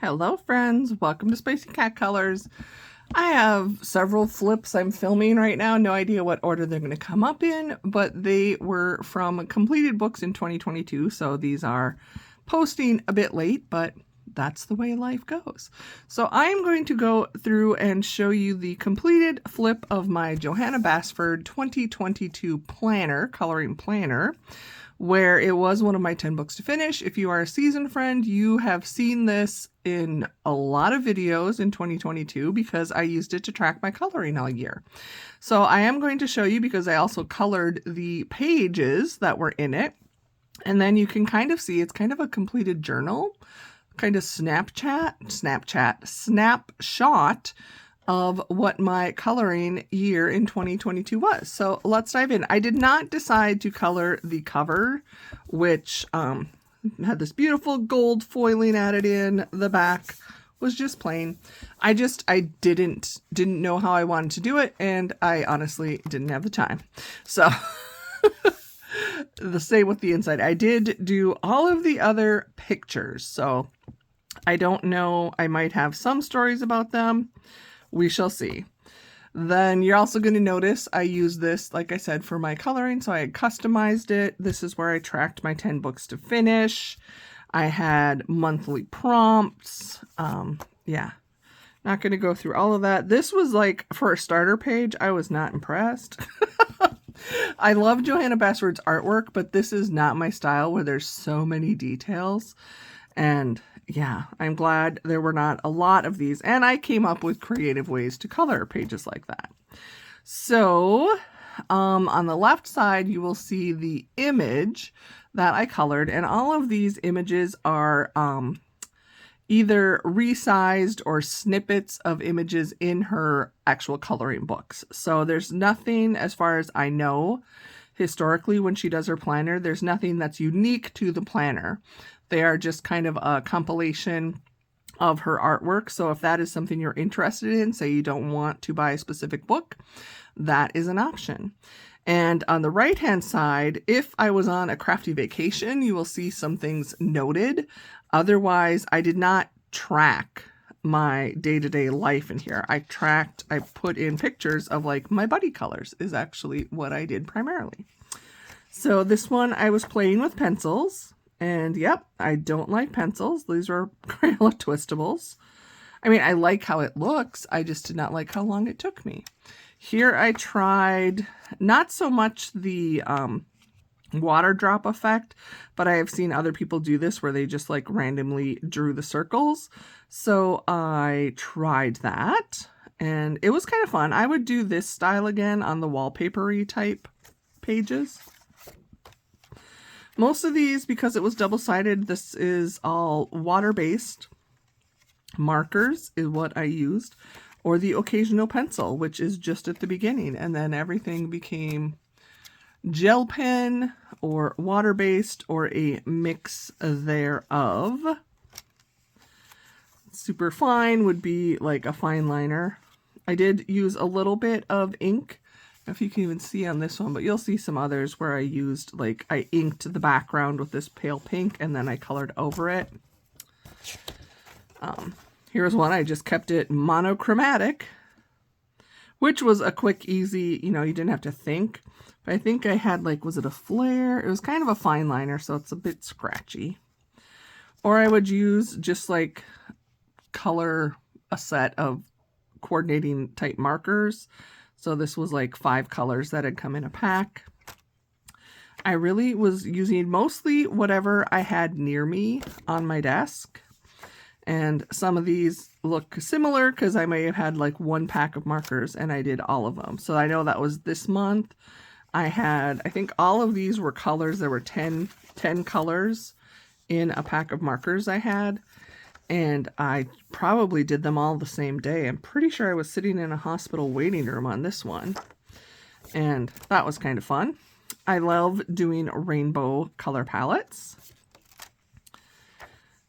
Hello friends, welcome to Spicy Cat Colors. I have several flips I'm filming right now, no idea what order they're going to come up in, but they were from completed books in 2022, so these are posting a bit late, but that's the way life goes. So I'm going to go through and show you the completed flip of my Johanna Basford 2022 planner, coloring planner, where it was one of my 10 books to finish. If you are a seasoned friend, you have seen this in a lot of videos in 2022 because I used it to track my coloring all year. So I am going to show you because I also colored the pages that were in it. And then you can kind of see it's kind of a completed journal, kind of snapshot of what my coloring year in 2022 was. So let's dive in. I did not decide to color the cover, which had this beautiful gold foiling added in. The back was just plain. I didn't know how I wanted to do it, and I honestly didn't have the time. So the same with the inside. I did do all of the other pictures, so I don't know. I might have some stories about them. We shall see. Then you're also going to notice I use this, like I said, for my coloring. So I had customized it. This is where I tracked my 10 books to finish. I had monthly prompts. Yeah, not going to go through all of that. This was like, for a starter page, I was not impressed. I love Johanna Basford's artwork, but this is not my style where there's so many details. And yeah, I'm glad there were not a lot of these, and I came up with creative ways to color pages like that. So on the left side, you will see the image that I colored, and all of these images are either resized or snippets of images in her actual coloring books. So there's nothing, as far as I know, historically when she does her planner, there's nothing that's unique to the planner. They are just kind of a compilation of her artwork. So if that is something you're interested in, say you don't want to buy a specific book, that is an option. And on the right-hand side, if I was on a crafty vacation, you will see some things noted. Otherwise, I did not track my day-to-day life in here. I put in pictures of like my buddy colors is actually what I did primarily. So this one, I was playing with pencils. And yep, I don't like pencils. These are Crayola Twistables. I mean, I like how it looks. I just did not like how long it took me. Here I tried not so much the water drop effect, but I have seen other people do this where they just like randomly drew the circles. So I tried that and it was kind of fun. I would do this style again on the wallpapery type pages. Most of these, because it was double-sided, this is all water-based. Markers is what I used, or the occasional pencil, which is just at the beginning, and then everything became gel pen or water-based or a mix thereof. Super fine would be like a fine liner. I did use a little bit of ink. If you can even see on this one, but you'll see some others where I used, like, I inked the background with this pale pink and then I colored over it. Here's one, I just kept it monochromatic, which was a quick, easy, you know, you didn't have to think. But I think I had, like, was it a flare? It was kind of a fine liner, so it's a bit scratchy. Or I would use just, like, color a set of coordinating type markers. So this was like 5 colors that had come in a pack. I really was using mostly whatever I had near me on my desk. And some of these look similar because I may have had like 1 pack of markers and I did all of them. So I know that was this month. I think all of these were colors. There were 10 colors in a pack of markers I had. And I probably did them all the same day. I'm pretty sure I was sitting in a hospital waiting room on this one. And that was kind of fun. I love doing rainbow color palettes.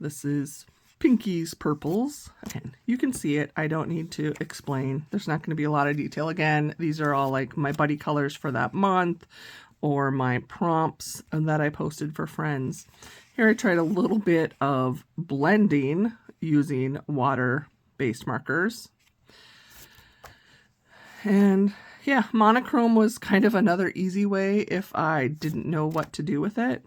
This is pinkies, purples. Again, you can see it. I don't need to explain. There's not going to be a lot of detail. Again, these are all like my buddy colors for that month or my prompts that I posted for friends. Here I tried a little bit of blending using water-based markers. And yeah, monochrome was kind of another easy way if I didn't know what to do with it.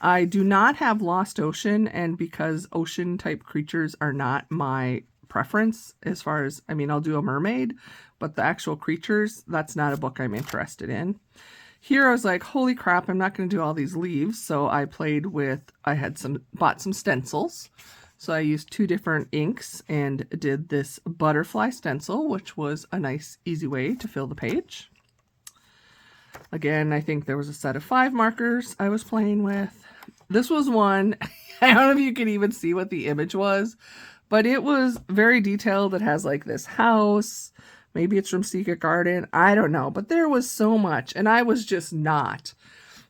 I do not have Lost Ocean, and because ocean type creatures are not my preference as far as, I mean, I'll do a mermaid, but the actual creatures, that's not a book I'm interested in. Here I was like, holy crap, I'm not going to do all these leaves. So I played with, bought some stencils. So I used 2 different inks and did this butterfly stencil, which was a nice, easy way to fill the page. Again, I think there was a set of 5 markers I was playing with. This was one, I don't know if you can even see what the image was, but it was very detailed. It has like this house. Maybe it's from Secret Garden. I don't know, but there was so much, and I was just not.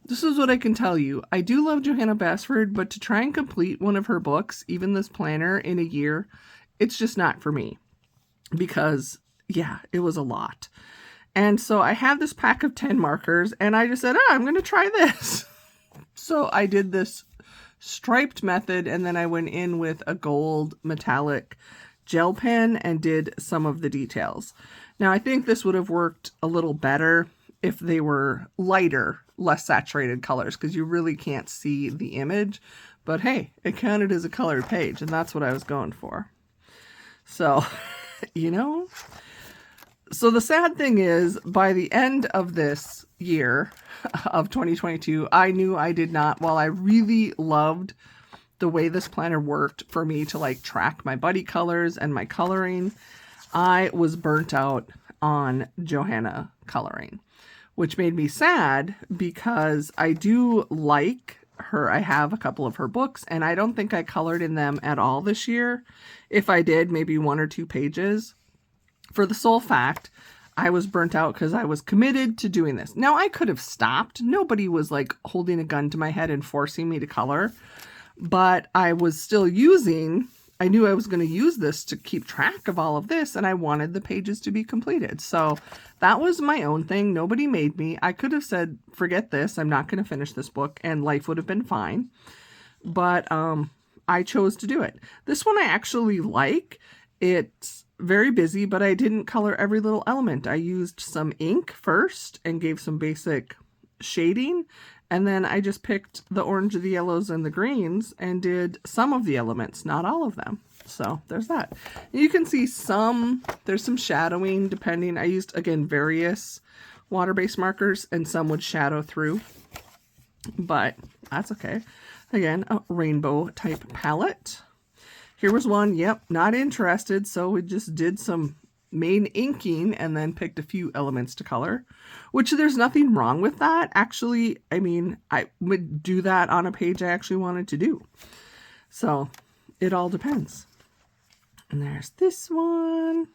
This is what I can tell you. I do love Johanna Basford, but to try and complete one of her books, even this planner, in a year, it's just not for me. Because, yeah, it was a lot. And so I have this pack of 10 markers, and I just said, I'm going to try this. So I did this striped method, and then I went in with a gold metallic gel pen and did some of the details. Now, I think this would have worked a little better if they were lighter, less saturated colors, because you really can't see the image. But hey, it counted as a colored page, and that's what I was going for. So, you know. So the sad thing is, by the end of this year of 2022, I knew I did not, while I really loved the way this planner worked for me to like track my buddy colors and my coloring, I was burnt out on Johanna coloring, which made me sad because I do like her. I have a couple of her books, and I don't think I colored in them at all this year. If I did, maybe 1 or 2 pages, for the sole fact I was burnt out because I was committed to doing this. Now, I could have stopped. Nobody was like holding a gun to my head and forcing me to color. But I was still I knew I was going to use this to keep track of all of this, and I wanted the pages to be completed. So that was my own thing. Nobody made me. I could have said, forget this, I'm not going to finish this book, and life would have been fine. But I chose to do it. This one I actually like. It's very busy, but I didn't color every little element. I used some ink first and gave some basic shading. And then I just picked the orange, the yellows, and the greens and did some of the elements, not all of them. So there's that. You can see there's some shadowing depending. I used, again, various water-based markers, and some would shadow through. But that's okay. Again, a rainbow type palette. Here was one, yep, not interested. So we just did some main inking and then picked a few elements to color, which there's nothing wrong with that. Actually, I mean, I would do that on a page I actually wanted to do. So it all depends. And there's this one.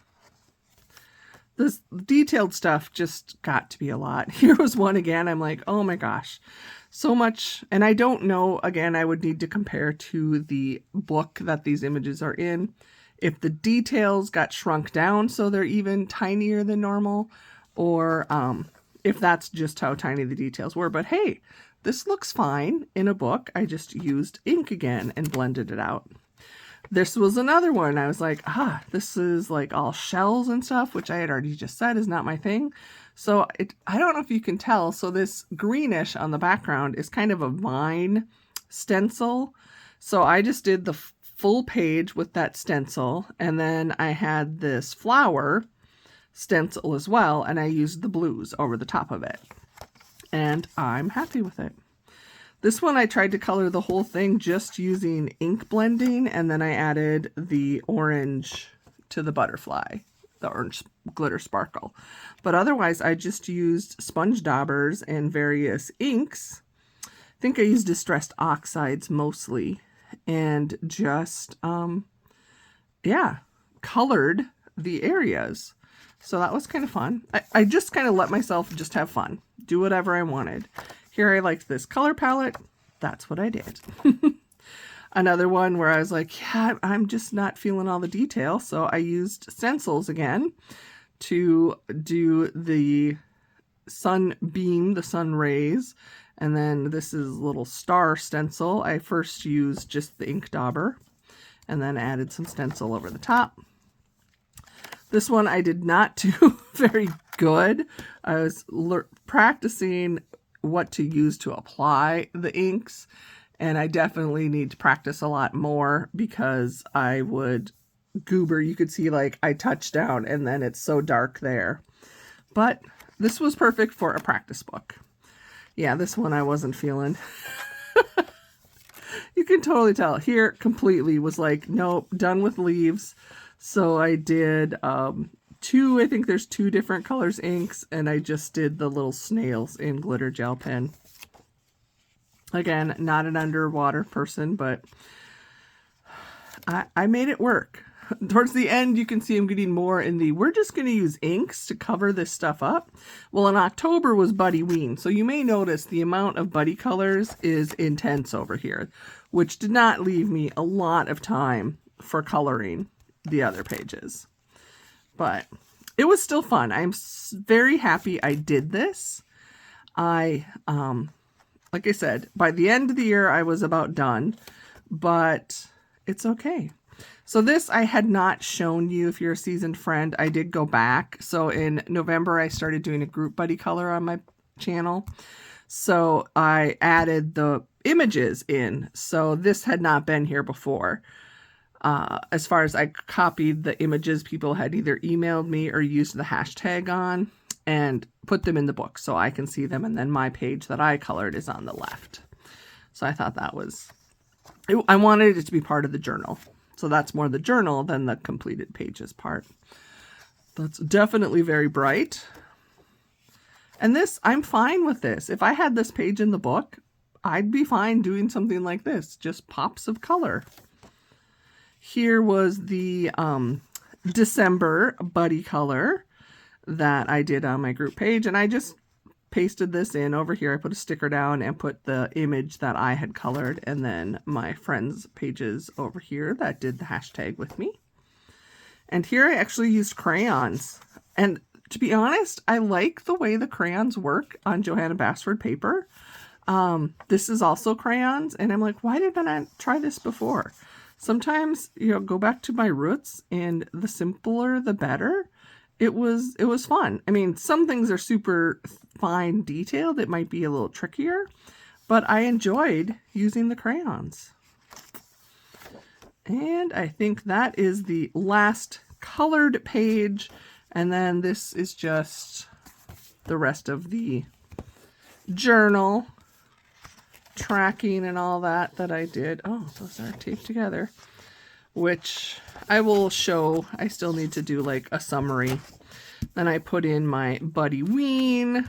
This detailed stuff just got to be a lot. Here was one again. I'm like, oh my gosh, so much. And I don't know, again, I would need to compare to the book that these images are in. If the details got shrunk down so they're even tinier than normal, or if that's just how tiny the details were. But hey, this looks fine in a book. I just used ink again and blended it out. This was another one. I was like, this is like all shells and stuff, which I had already just said is not my thing. So I don't know if you can tell. So this greenish on the background is kind of a vine stencil. So I just did the full page with that stencil, and then I had this flower stencil as well, and I used the blues over the top of it, and I'm happy with it. This one I tried to color the whole thing just using ink blending, and then I added the orange to the butterfly, the orange glitter sparkle. But otherwise I just used sponge daubers and various inks. I think I used Distressed Oxides mostly, and just, colored the areas. So that was kind of fun. I just kind of let myself just have fun, do whatever I wanted. Here I liked this color palette. That's what I did. Another one where I was like, yeah, I'm just not feeling all the detail. So I used stencils again to do the sunbeam, the sun rays, And then this is a little star stencil. I first used just the ink dauber and then added some stencil over the top. This one I did not do very good. I was practicing what to use to apply the inks, and I definitely need to practice a lot more because I would goober. You could see like I touch down and then it's so dark there. But this was perfect for a practice book. Yeah, this one I wasn't feeling. You can totally tell. Here completely was like, nope, done with leaves. So I did I think there's 2 different colors inks, and I just did the little snails in glitter gel pen. Again, not an underwater person, but I made it work. Towards the end, you can see I'm getting more in the, we're just going to use inks to cover this stuff up. Well, in October was Buddy Ween, so you may notice the amount of Buddy colors is intense over here, which did not leave me a lot of time for coloring the other pages. But it was still fun. I'm very happy I did this. Like I said, by the end of the year, I was about done, but it's okay. So this I had not shown you. If you're a seasoned friend, I did go back. So in November, I started doing a group buddy color on my channel. So I added the images in. So this had not been here before. As far as I copied the images people had either emailed me or used the hashtag on and put them in the book so I can see them. And then my page that I colored is on the left. So I thought that was, I wanted it to be part of the journal. So that's more the journal than the completed pages part. That's definitely very bright. And this, I'm fine with this. If I had this page in the book, I'd be fine doing something like this. Just pops of color. Here was the December buddy color that I did on my group page. And I just pasted this in over here. I put a sticker down and put the image that I had colored, and then my friends' pages over here that did the hashtag with me. And here I actually used crayons. And to be honest, I like the way the crayons work on Johanna Basford paper. This is also crayons, and I'm like, why didn't I try this before? Sometimes, you know, go back to my roots, and the simpler the better. It was fun. I mean, some things are super fine detailed. It might be a little trickier, but I enjoyed using the crayons. And I think that is the last colored page. And then this is just the rest of the journal tracking and all that I did. Oh, those are taped together, which I will show. I still need to do like a summary. Then I put in my Buddy Ween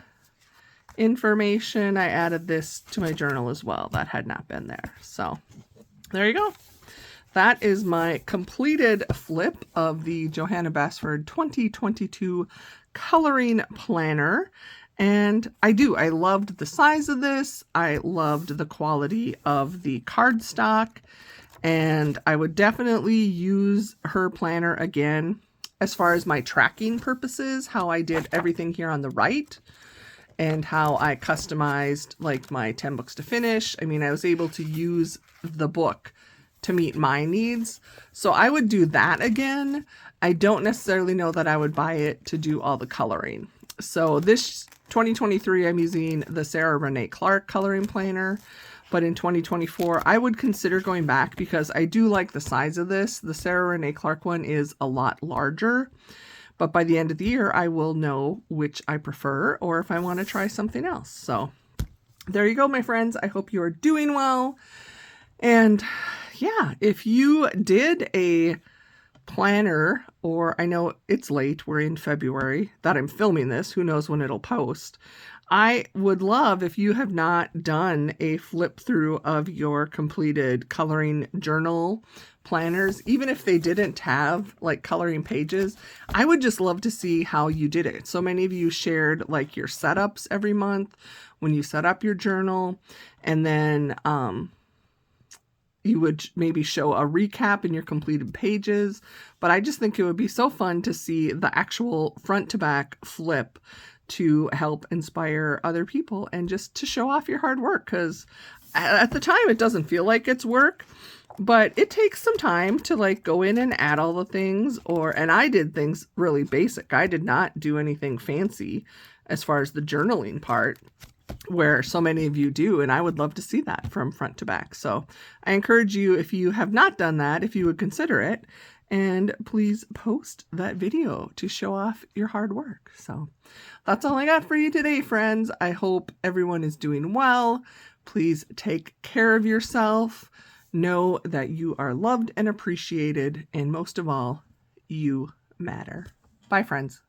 information. I added this to my journal as well. That had not been there. So there you go. That is my completed flip of the Johanna Basford 2022 coloring planner. And I loved the size of this. I loved the quality of the cardstock, and I would definitely use her planner again as far as my tracking purposes, how I did everything here on the right and how I customized like my 10 books to finish. I mean, I was able to use the book to meet my needs. So I would do that again. I don't necessarily know that I would buy it to do all the coloring. So this 2023, I'm using the Sarah Renee Clark coloring planner. But in 2024, I would consider going back because I do like the size of this. The Sarah Renee Clark one is a lot larger. But by the end of the year, I will know which I prefer or if I want to try something else. So there you go, my friends. I hope you are doing well. And yeah, if you did a planner, or I know it's late, we're in February that I'm filming this, who knows when it'll post. I would love if you have not done a flip through of your completed coloring journal planners, even if they didn't have like coloring pages. I would just love to see how you did it. So many of you shared like your setups every month when you set up your journal, and then you would maybe show a recap in your completed pages. But I just think it would be so fun to see the actual front to back flip to help inspire other people and just to show off your hard work, because at the time it doesn't feel like it's work, but it takes some time to like go in and add all the things, and I did things really basic. I did not do anything fancy as far as the journaling part, where so many of you do, and I would love to see that from front to back. So I encourage you, if you have not done that, if you would consider it, and please post that video to show off your hard work. So that's all I got for you today, friends. I hope everyone is doing well. Please take care of yourself. Know that you are loved and appreciated, and most of all, you matter. Bye, friends.